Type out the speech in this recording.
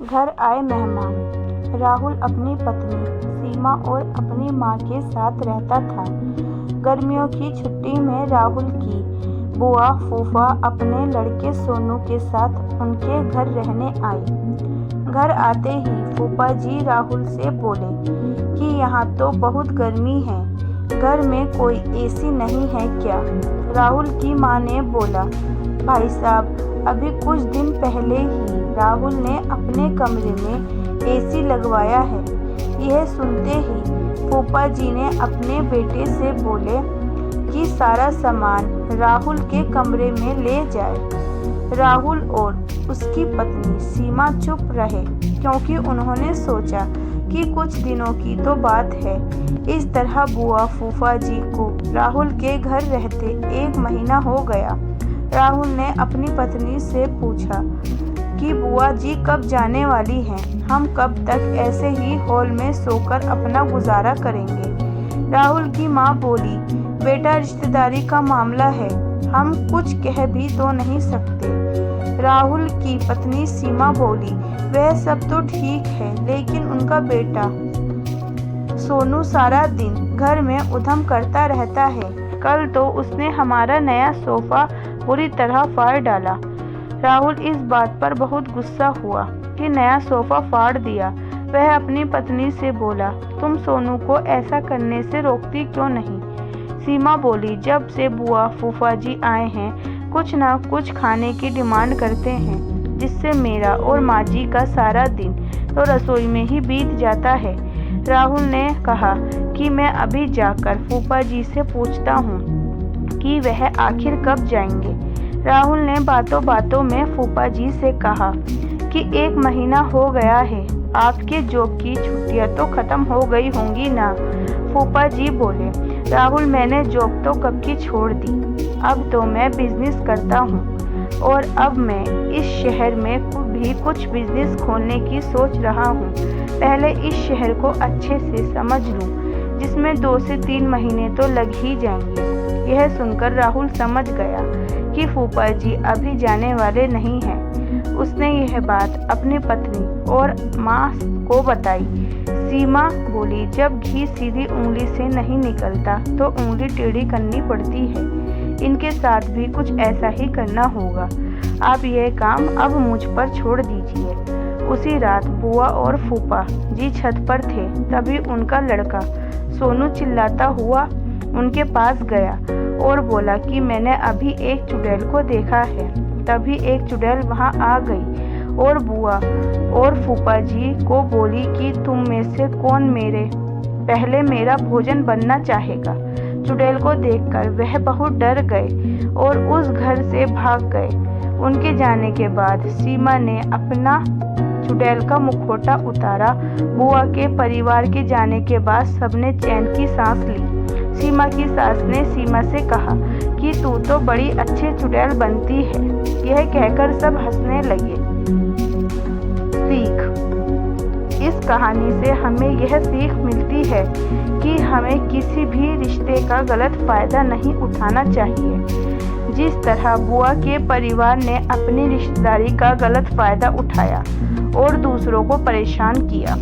घर आए मेहमान। राहुल अपनी पत्नी सीमा और अपनी माँ के साथ रहता था। गर्मियों की छुट्टी में राहुल की बुआ फूफा अपने लड़के सोनू के साथ उनके घर रहने आई। घर आते ही फूफा जी राहुल से बोले कि यहाँ तो बहुत गर्मी है, घर में कोई एसी नहीं है क्या? राहुल की माँ ने बोला, भाई साहब, अभी कुछ दिन पहले ही राहुल ने अपने कमरे में एसी लगवाया है। यह सुनते ही फूफा जी ने अपने बेटे से बोले कि सारा सामान राहुल के कमरे में ले जाए। राहुल और उसकी पत्नी सीमा चुप रहे क्योंकि उन्होंने सोचा कि कुछ दिनों की तो बात है। इस तरह बुआ फूफा जी को राहुल के घर रहते 1 महीना हो गया। राहुल ने अपनी पत्नी से पूछा कि बुआ जी कब जाने वाली हैं? हम कब तक ऐसे ही हॉल में सोकर अपना गुजारा करेंगे? राहुल की माँ बोली, बेटा, रिश्तेदारी का मामला है, हम कुछ कह भी तो नहीं सकते। राहुल की पत्नी सीमा बोली, वह सब तो ठीक है, लेकिन उनका बेटा सोनू सारा दिन घर में उधम करता रहता है। कल तो उसने हमारा नया सोफा पूरी तरह फाड़ डाला। राहुल इस बात पर बहुत गुस्सा हुआ कि नया सोफा फाड़ दिया। वह अपनी पत्नी से बोला, तुम सोनू को ऐसा करने से रोकती क्यों नहीं? सीमा बोली, जब से बुआ फूफा जी आए हैं, कुछ ना कुछ खाने की डिमांड करते हैं, जिससे मेरा और माँ जी का सारा दिन तो रसोई में ही बीत जाता है। राहुल ने कहा कि मैं अभी जाकर फूफा जी से पूछता हूँ कि वह आखिर कब जाएंगे। राहुल ने बातों बातों में फूफा जी से कहा कि 1 महीना हो गया है, आपके जॉब की छुट्टियां तो खत्म हो गई होंगी ना? फूफा जी बोले, राहुल, मैंने जॉब तो कब की छोड़ दी। अब तो मैं बिजनेस करता हूँ और अब मैं इस शहर में भी कुछ बिजनेस खोलने की सोच रहा हूँ। पहले इस शहर को अच्छे से समझ लूँ, जिसमें 2 से 3 महीने तो लग ही जाएंगे। यह सुनकर राहुल समझ गया कि फूफा जी अभी जाने वाले नहीं हैं। उसने यह बात अपनी पत्नी और माँ को बताई। सीमा बोली, जब घी सीधी उंगली से नहीं निकलता तो उंगली टेढ़ी करनी पड़ती है। इनके साथ भी कुछ ऐसा ही करना होगा। आप यह काम अब मुझ पर छोड़ दीजिए। उसी रात बुआ और फूफा जी छत पर थे, तभी उनका लड़का सोनू चिल्लाता हुआ उनके पास गया और बोला कि मैंने अभी एक चुड़ैल को देखा है। तभी एक चुड़ैल वहां आ गई और बुआ और फूफा जी को बोली कि तुम में से कौन पहले मेरा भोजन बनना चाहेगा। चुड़ैल को देखकर वह बहुत डर गए और उस घर से भाग गए। उनके जाने के बाद सीमा ने अपना चुड़ैल का मुखौटा उतारा। बुआ के परिवार के जाने के बाद सबने चैन की सांस ली। सीमा की सास ने सीमा से कहा कि तू तो बड़ी अच्छी चुड़ैल बनती है। यह कहकर सब हंसने लगे। सीख: इस कहानी से हमें यह सीख मिलती है कि हमें किसी भी रिश्ते का गलत फायदा नहीं उठाना चाहिए। जिस तरह बुआ के परिवार ने अपनी रिश्तेदारी का गलत फायदा उठाया और दूसरों को परेशान किया,